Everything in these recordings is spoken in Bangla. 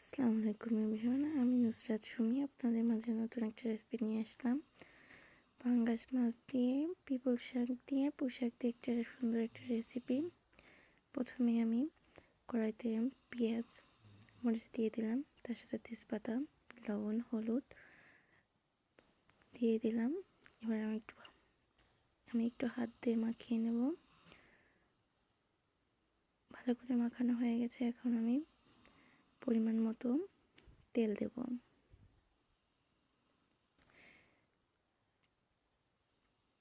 আসসালামু আলাইকুম এভরিওয়ান, আমি নুসরাত সুমি আপনাদের মাঝে নতুন একটা রেসিপি নিয়ে আসলাম। পাঙ্গাস মাছ দিয়ে পিপল শাক দিয়ে পুঁইশাক দিয়ে একটা সুন্দর একটা রেসিপি। প্রথমে আমি কড়াইতে পেঁয়াজ মরিচ দিয়ে দিলাম, তার সাথে তেজপাতা, লবণ, হলুদ দিয়ে দিলাম। এবার আমি একটু হাত দিয়ে মাখিয়ে নেব। ভালো করে মাখানো হয়ে গেছে। এখন আমি পরিমাণ মতো তেল দেব।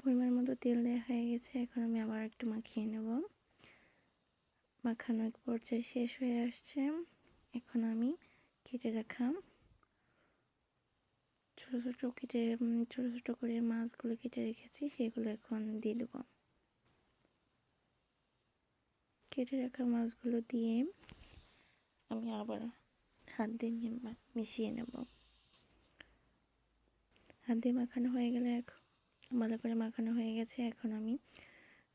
পরিমাণ মতো তেল দেওয়া হয়ে গেছে। এখন আমি আবার একটু মাখিয়ে নেব। মাখানো এক পর্যায়ে শেষ হয়ে আসছে। এখন আমি কেটে রাখা ছোট ছোট করে মাছগুলো কেটে রেখেছি, সেগুলো এখন দিয়ে দেব। কেটে রাখা মাছগুলো দিয়ে আমি আবার হাত দিয়ে মিশিয়ে নেব। হাত দিয়ে মাখানো হয়ে গেলে ভালো করে মাখানো হয়ে গেছে। এখন আমি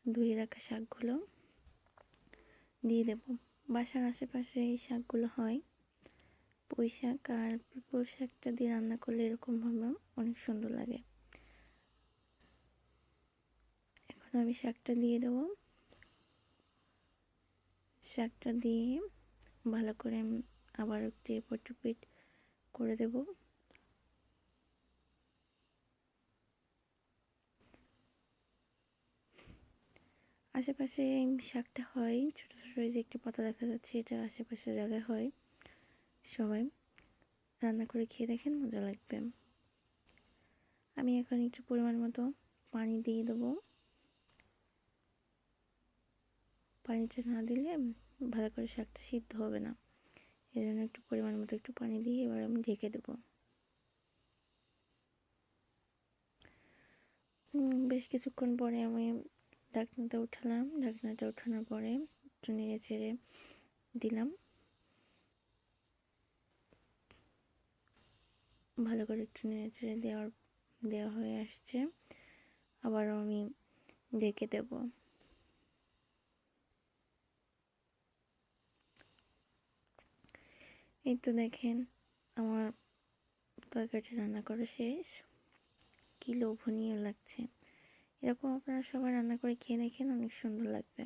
ধুয়ে রাখা শাকগুলো দিয়ে দেব। বাসার আশেপাশে এই শাকগুলো হয়। পুঁই শাক আর পিপল শাকটা দিয়ে রান্না করলে এরকমভাবে অনেক সুন্দর লাগে। এখন আমি শাকটা দিয়ে দেবো। শাকটা দিয়ে ভালো করে আবার একটু এপিট ওপিট করে দেব। আশেপাশে শাকটা হয় ছোট ছোট, যে একটি পাতা দেখা যাচ্ছে, এটা আশেপাশে জায়গায় হয়। সবাই রান্না করে খেয়ে দেখেন, মজা লাগবে। আমি এখন একটু পরিমাণ মতো পানি দিয়ে দেবো। পানিটা না দিলে ভালো করে শাকটা সিদ্ধ হবে না, এই জন্য একটু পরিমাণ মতো একটু পানি দিয়ে এবার আমি ঢেকে দেবো। বেশ কিছুক্ষণ পরে আমি ঢাকনাটা উঠালাম। ঢাকনাটা উঠানোর পরে একটু নেড়ে চেড়ে দিলাম। ভালো করে একটু নেড়ে চেড়ে দেওয়া হয়ে আসছে। আবারও আমি ঢেকে দেব। এই তো দেখেন, আমার তরকারিটা রান্না করা শেষ। কি লোভনীয় লাগছে! এরকম আপনারা সবাই রান্না করে খেয়ে দেখেন, অনেক সুন্দর লাগবে।